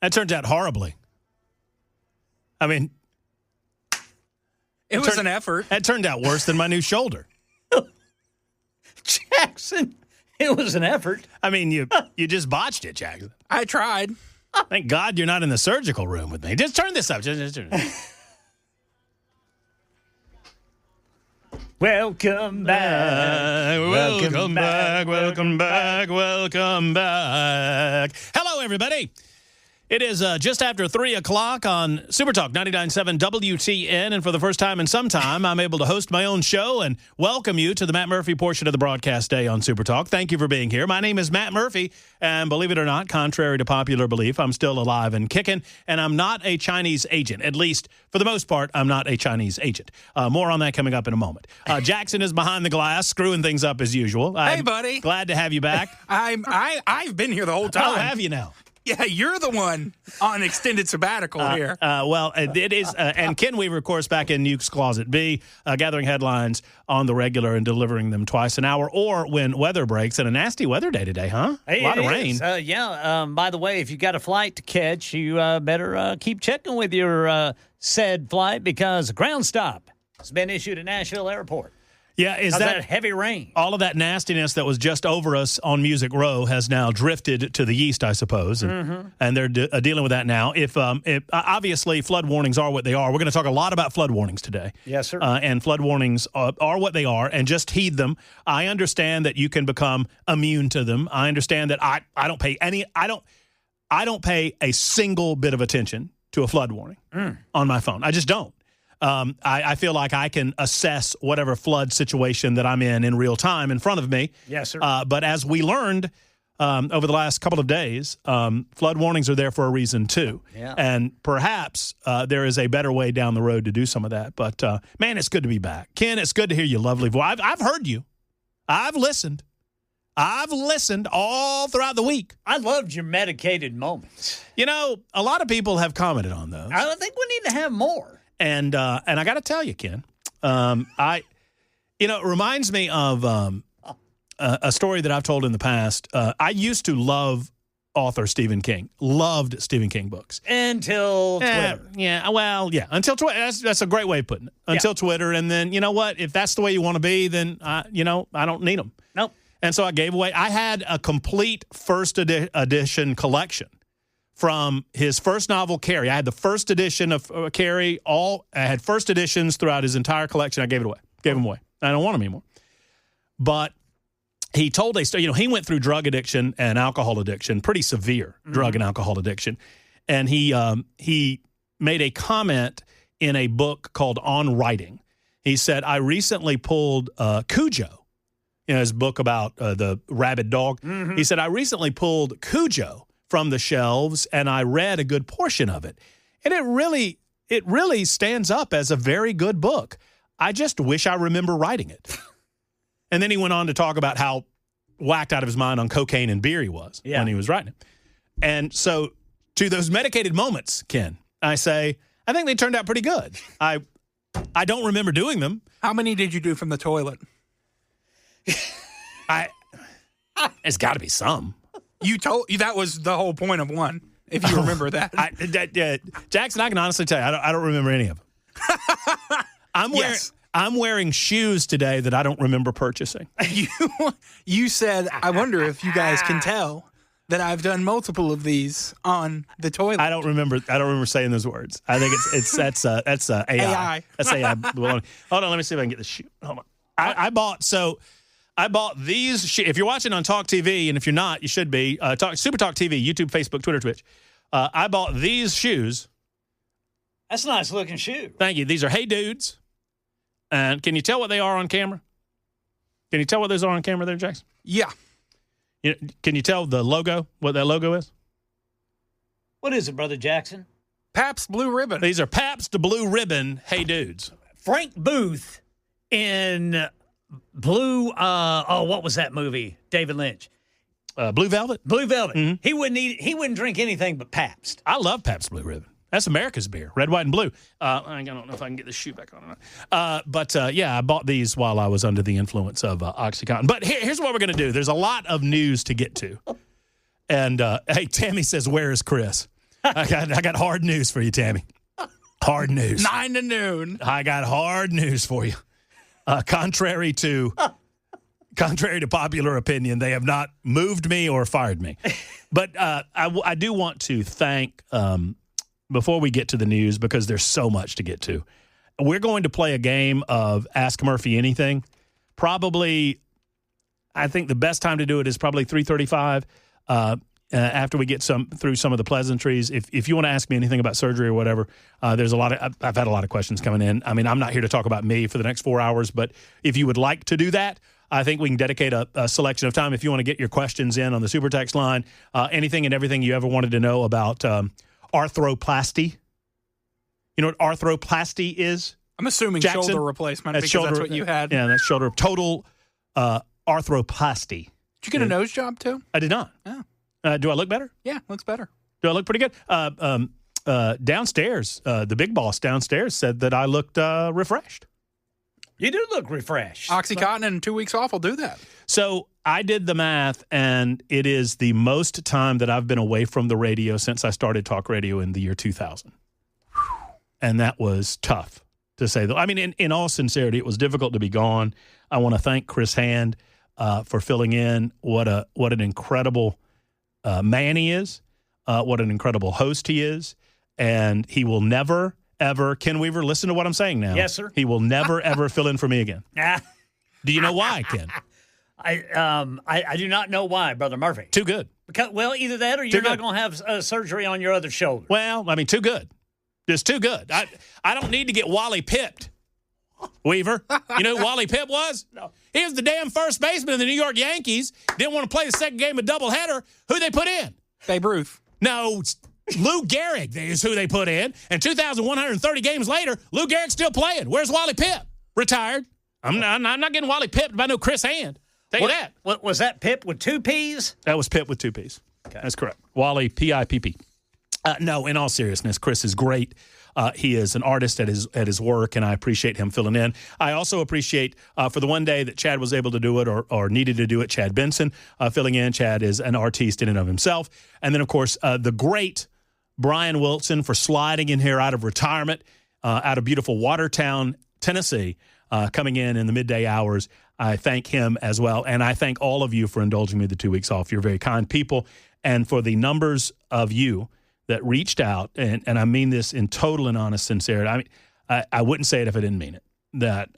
That turns out horribly. I mean, it was an effort. That turned out worse than my new shoulder. Jackson, it was an effort. I mean, you just botched it, Jackson. I tried. Thank God you're not in the surgical room with me. Just turn this up. Just turn it up. Welcome back. Welcome back. Welcome back. Welcome back. Hello, everybody. It is just after 3 o'clock on Super Talk 99.7 WTN, and for the first time in some time, I'm able to host my own show and welcome you to the Matt Murphy portion of the broadcast day on Super Talk. Thank you for being here. My name is Matt Murphy, and believe it or not, contrary to popular belief, I'm still alive and kicking, and I'm not a Chinese agent. At least, for the most part, I'm not a Chinese agent. More on that coming up in a moment. Jackson is behind the glass, screwing things up as usual. Hey, buddy. Glad to have you back. I've been here the whole time. Oh, have you now? Yeah, you're the one on extended sabbatical here. Well, it is, and Ken Weaver, of course, back in Nuke's Closet B, gathering headlines on the regular and delivering them twice an hour, or when weather breaks, and a nasty weather day today, huh? Hey, a lot of rain. By the way, if you got a flight to catch, you better keep checking with your said flight, because a ground stop has been issued at Nashville Airport. Yeah, is that heavy rain? All of that nastiness that was just over us on Music Row has now drifted to the east, I suppose, and they're dealing with that now. If obviously flood warnings are what they are, we're going to talk a lot about flood warnings today. Yes, sir. And flood warnings are what they are, and just heed them. I understand that you can become immune to them. I understand that I don't pay a single bit of attention to a flood warning on my phone. I just don't. I feel like I can assess whatever flood situation that I'm in real time in front of me. Yes, sir. But as we learned over the last couple of days, flood warnings are there for a reason, too. Yeah. And perhaps there is a better way down the road to do some of that. But, man, it's good to be back. Ken, it's good to hear your lovely voice. I've heard you. I've listened all throughout the week. I loved your medicated moments. You know, a lot of people have commented on those. I think we need to have more. And I got to tell you, Ken, it reminds me of a story that I've told in the past. I used to love author Stephen King. Loved Stephen King books. Until Twitter. Until Twitter. That's a great way of putting it. Until Twitter. And then, you know what? If that's the way you want to be, then, I don't need them. Nope. And so I gave away. I had a complete first edition collection from his first novel, Carrie. I had the first edition of Carrie. I had first editions throughout his entire collection. I gave them away. I don't want them anymore. But he told a story. He went through drug addiction and alcohol addiction, pretty severe drug and alcohol addiction. And he made a comment in a book called On Writing. He said, I recently pulled Cujo, his book about the rabid dog. Mm-hmm. He said, I recently pulled Cujo from the shelves, and I read a good portion of it. And it really stands up as a very good book. I just wish I remember writing it. And then he went on to talk about how whacked out of his mind on cocaine and beer he was when he was writing it. And so to those medicated moments, Ken, I say, I think they turned out pretty good. I don't remember doing them. How many did you do from the toilet? It's got to be some. That was the whole point of one, if you remember that. Jackson, I can honestly tell you, I don't remember any of them. I'm wearing shoes today that I don't remember purchasing. You said, I wonder if you guys can tell that I've done multiple of these on the toilet. I don't remember saying those words. I think that's AI. AI. That's AI. Hold on, let me see if I can get this shoe. Hold on. I bought these. If you're watching on Talk TV, and if you're not, you should be. Super Talk TV, YouTube, Facebook, Twitter, Twitch. I bought these shoes. That's a nice looking shoe. Thank you. These are Hey Dudes. And can you tell what they are on camera? Can you tell what those are on camera there, Jackson? Yeah. Can you tell the logo, what that logo is? What is it, Brother Jackson? Pabst Blue Ribbon. These are Pabst Blue Ribbon Hey Dudes. Frank Booth in Blue, what was that movie? David Lynch. Blue Velvet? Blue Velvet. Mm-hmm. He wouldn't drink anything but Pabst. I love Pabst Blue Ribbon. That's America's beer, red, white, and blue. I don't know if I can get this shoe back on or not. But I bought these while I was under the influence of OxyContin. But here's what we're going to do. There's a lot of news to get to. And, hey, Tammy says, where is Chris? I got hard news for you, Tammy. Hard news. 9 to noon. I got hard news for you. Contrary to popular opinion, they have not moved me or fired me. But I do want to thank, before we get to the news, because there's so much to get to, we're going to play a game of Ask Murphy Anything. Probably, I think the best time to do it is probably 3:35. After we get through some of the pleasantries. If you want to ask me anything about surgery or whatever, there's a lot of I've had a lot of questions coming in. I mean, I'm not here to talk about me for the next 4 hours, but if you would like to do that, I think we can dedicate a selection of time if you want to get your questions in on the super text line. Anything and everything you ever wanted to know about arthroplasty. You know what arthroplasty is? I'm assuming Jackson? shoulder replacement That's because that's what you had. Yeah, that's shoulder. Total arthroplasty. Did you get a nose job too? I did not. Oh. Do I look better? Yeah, looks better. Do I look pretty good? Downstairs, the big boss downstairs said that I looked refreshed. You do look refreshed. Oxycontin and 2 weeks off will do that. So I did the math, and it is the most time that I've been away from the radio since I started talk radio in the year 2000. And that was tough, to say. I mean, in all sincerity, it was difficult to be gone. I want to thank Chris Hand for filling in. What an incredible man he is. What an incredible host he is. And he will never, ever, Ken Weaver, listen to what I'm saying now. Yes, sir. He will never, ever fill in for me again. Do you know why, Ken? I do not know why, Brother Murphy. Too good. Because, well, either that or you're not going to have surgery on your other shoulder. Well, I mean, too good. Just too good. I don't need to get Wally pipped, Weaver. You know who Wally Pipp was? No. He was the damn first baseman of the New York Yankees. Didn't want to play the second game of doubleheader. Who they put in? Babe Ruth. No, Lou Gehrig is who they put in. And 2,130 games later, Lou Gehrig's still playing. Where's Wally Pipp? Retired. I'm not getting Wally pipped by no Chris Hand. Tell you that. What was that Pip with 2 P's? That was Pipp with 2 P's. Okay. That's correct. Wally, P-I-P-P. No, in all seriousness, Chris is great. He is an artist at his work, and I appreciate him filling in. I also appreciate, for the one day that Chad was able to do it or needed to do it, Chad Benson filling in. Chad is an artiste in and of himself. And then, of course, the great Brian Wilson for sliding in here out of retirement, out of beautiful Watertown, Tennessee, coming in the midday hours. I thank him as well. And I thank all of you for indulging me the 2 weeks off. You're very kind people. And for the numbers of you that reached out, and I mean this in total and honest sincerity. I mean, I wouldn't say it if I didn't mean it. That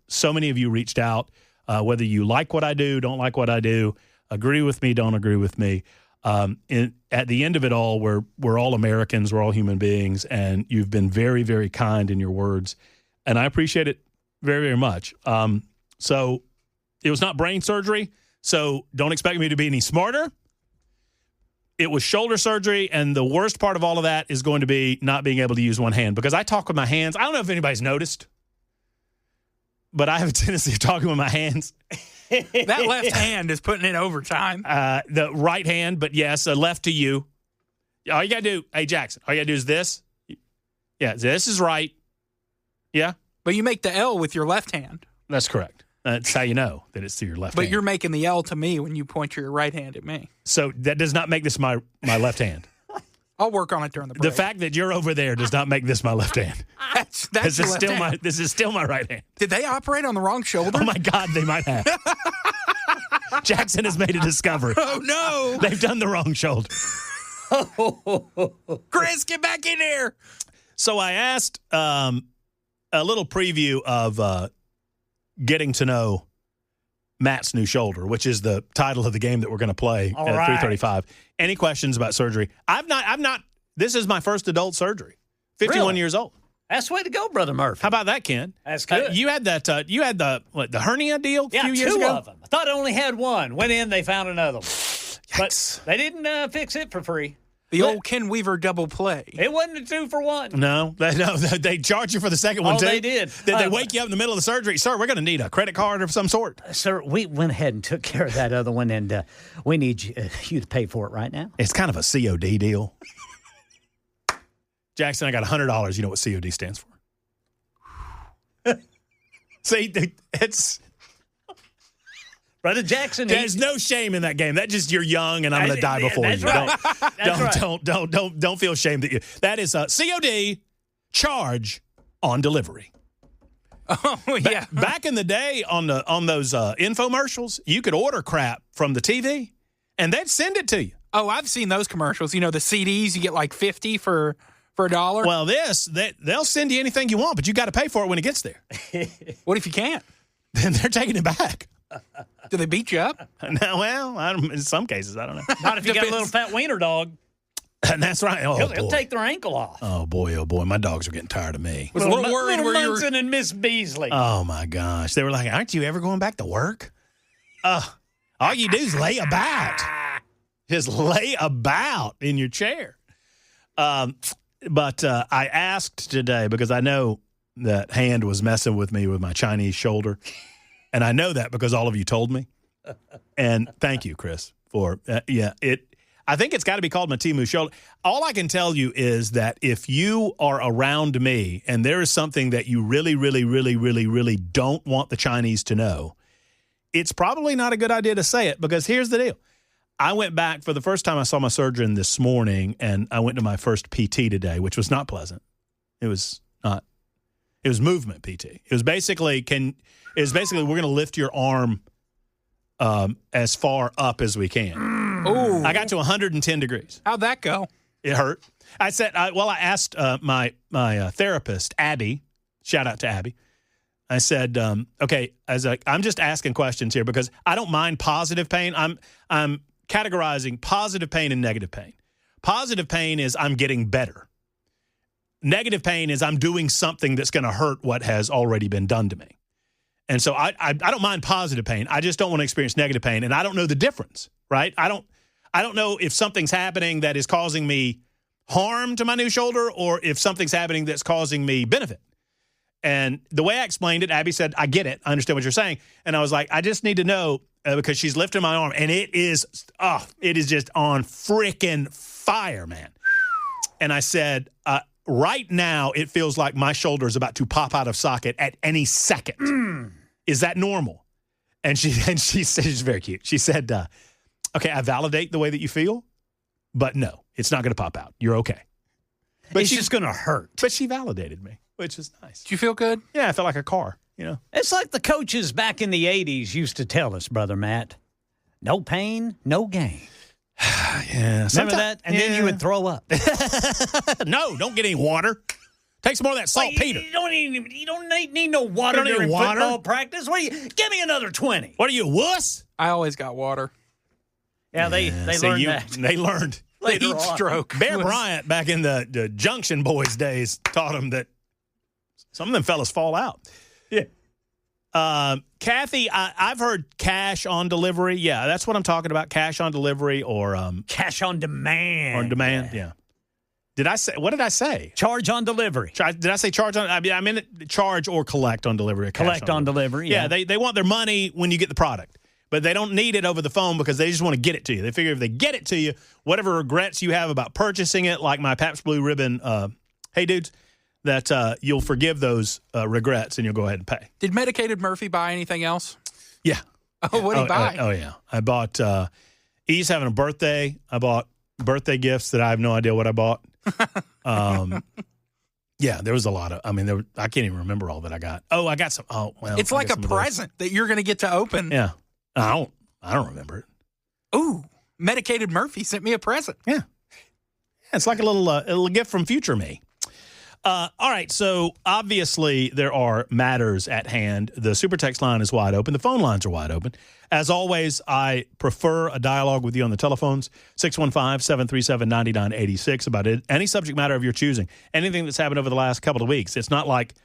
so many of you reached out, whether you like what I do, don't like what I do, agree with me, don't agree with me. At the end of it all, we're all Americans, we're all human beings, and you've been very, very kind in your words, and I appreciate it very, very much. So it was not brain surgery, so don't expect me to be any smarter. It was shoulder surgery, and the worst part of all of that is going to be not being able to use one hand, because I talk with my hands. I don't know if anybody's noticed, but I have a tendency of talking with my hands. That left hand is putting in overtime. The right hand, but yes, left to you. All you got to do, hey, Jackson, all you got to do is this. Yeah, this is right. Yeah? But you make the L with your left hand. That's correct. That's how you know that it's to your left hand. But you're making the L to me when you point your right hand at me. So that does not make this my left hand. I'll work on it during the break. The fact that you're over there does not make this my left hand. That's This your is left still hand. this is still my right hand. Did they operate on the wrong shoulder? Oh my God, they might have. Jackson has made a discovery. Oh, no. They've done the wrong shoulder. Chris, get back in here. So I asked a little preview of getting to know Matt's new shoulder, which is the title of the game that we're going to play All at right. 3:35. Any questions about surgery? I've not. This is my first adult surgery. 51 Really? years old. That's the way to go, Brother Murphy. How about that, Ken? That's good. You had that. You had the hernia deal a Yeah, few years 2 ago. of them. I thought I only had one. Went in, they found another one. Yikes. But they didn't fix it for free. The old Ken Weaver double play. It wasn't a 2-for-1. No, they charge you for the second one Oh, too. they did. Did they wake you up in the middle of the surgery? Sir, we're going to need a credit card of some sort. Sir, we went ahead and took care of that other one, and we need you to pay for it right now. It's kind of a COD deal. Jackson, I got $100. You know what COD stands for? See, it's Brother Jackson. There's no shame in that game. That's just you're young and I'm going to die before that's you. Right. Don't feel ashamed that you. That is COD, charge on delivery. Oh, yeah. Back in the day on those infomercials, you could order crap from the TV and they'd send it to you. Oh, I've seen those commercials. You know, the CDs, you get like 50 for $1. Well, they'll send you anything you want, but you got to pay for it when it gets there. What if you can't? Then they're taking it back. Do they beat you up? No, well, in some cases, I don't know. Not if you got a little fat wiener dog. And that's right. Oh, He'll take their ankle off. Oh, boy. My dogs are getting tired of me. Was a little worried where you were. Munson and Miss Beasley. Oh, my gosh. They were like, aren't you ever going back to work? All you do is lay about. Just lay about in your chair. But I asked today because I know that Hand was messing with me with my Chinese shoulder. And I know that because all of you told me. And thank you, Chris, for, I think it's got to be called my Timu shoulder. All I can tell you is that if you are around me and there is something that you really, really, really, really, really don't want the Chinese to know, it's probably not a good idea to say it because here's the deal. I went back for the first time I saw my surgeon this morning, and I went to my first PT today, which was not pleasant. It was not. It was movement PT. It was basically we're going to lift your arm as far up as we can. Ooh. I got to 110 degrees. How'd that go? It hurt. I said, I asked my therapist, Abby. Shout out to Abby. I said, okay, I'm just asking questions here because I don't mind positive pain. I'm categorizing positive pain and negative pain. Positive pain is I'm getting better. Negative pain is I'm doing something that's going to hurt what has already been done to me. And so I don't mind positive pain. I just don't want to experience negative pain, and I don't know the difference, right? I don't know if something's happening that is causing me harm to my new shoulder or if something's happening that's causing me benefit. And the way I explained it, Abby said, I get it. I understand what you're saying. And I was like, I just need to know because she's lifting my arm, and it is just on freaking fire, man. And I said, right now, it feels like my shoulder is about to pop out of socket at any second. Is that normal? And she said, she's very cute. She said, okay, I validate the way that you feel, but no, it's not going to pop out. You're okay. But it's just going to hurt. But she validated me, which is nice. Did you feel good? Yeah, I felt like a car, you know. It's like the coaches back in the 80s used to tell us, Brother Matt, no pain, no gain. Yeah, remember that? And then you would throw up. No, don't get any water. Take some more of that saltpeter. You don't need no water during football practice. Give me another 20. What are you, a wuss? I always got water. Yeah, they learned that. They learned. The heat stroke. Bear Bryant back in the Junction Boys days taught them that some of them fellas fall out. Yeah. Kathy, I've heard cash on delivery. Yeah, that's what I'm talking about. Cash on delivery or cash on demand. On demand, yeah. What did I say? Charge on delivery. Did I say charge on? I mean, charge or collect on delivery. Collect on delivery. Yeah, they want their money when you get the product, but they don't need it over the phone because they just want to get it to you. They figure if they get it to you, whatever regrets you have about purchasing it, like my Pabst Blue Ribbon, hey dudes, that you'll forgive those regrets and you'll go ahead and pay. Did Medicated Murphy buy anything else? Yeah. Oh, what did he buy? Oh, yeah. I bought, E's having a birthday. I bought birthday gifts that I have no idea what I bought. Yeah, there was a lot of, I can't even remember all that I got. Oh, I got some. Oh, well. It's like a present that you're going to get to open. Yeah. I don't remember it. Ooh, Medicated Murphy sent me a present. Yeah. It's like a little gift from future me. All right, so obviously there are matters at hand. The super text line is wide open. The phone lines are wide open. As always, I prefer a dialogue with you on the telephones, 615-737-9986, about any subject matter of your choosing, anything that's happened over the last couple of weeks. It's not like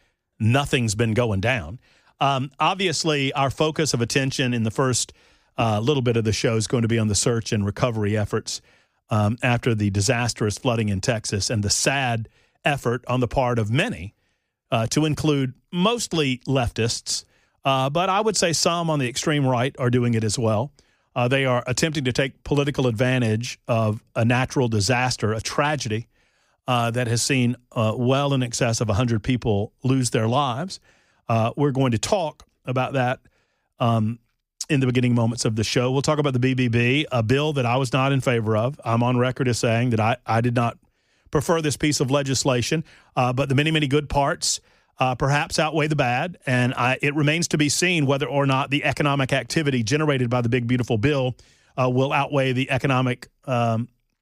nothing's been going down. Obviously, our focus of attention in the first little bit of the show is going to be on the search and recovery efforts after the disastrous flooding in Texas and the sad effort on the part of many to include mostly leftists, but I would say some on the extreme right are doing it as well. They are attempting to take political advantage of a natural disaster, a tragedy that has seen well in excess of 100 people lose their lives. We're going to talk about that in the beginning moments of the show. We'll talk about the BBB, a bill that I was not in favor of. I'm on record as saying that I did not prefer this piece of legislation, but the many, many good parts perhaps outweigh the bad, and it remains to be seen whether or not the economic activity generated by the big, beautiful bill will outweigh the economic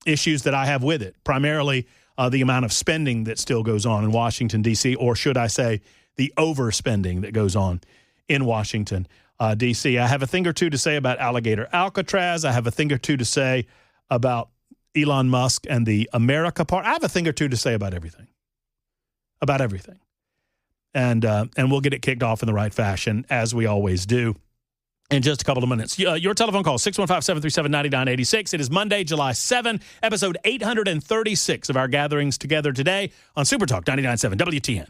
issues that I have with it, primarily the amount of spending that still goes on in Washington, D.C., or should I say the overspending that goes on in Washington, D.C. I have a thing or two to say about Alligator Alcatraz. I have a thing or two to say about Elon Musk and the America part. I have a thing or two to say about everything. And we'll get it kicked off in the right fashion, as we always do, in just a couple of minutes. Your telephone call, 615-737-9986. It is Monday, July 7, episode 836 of our gatherings together today on Super Talk 99.7 WTN.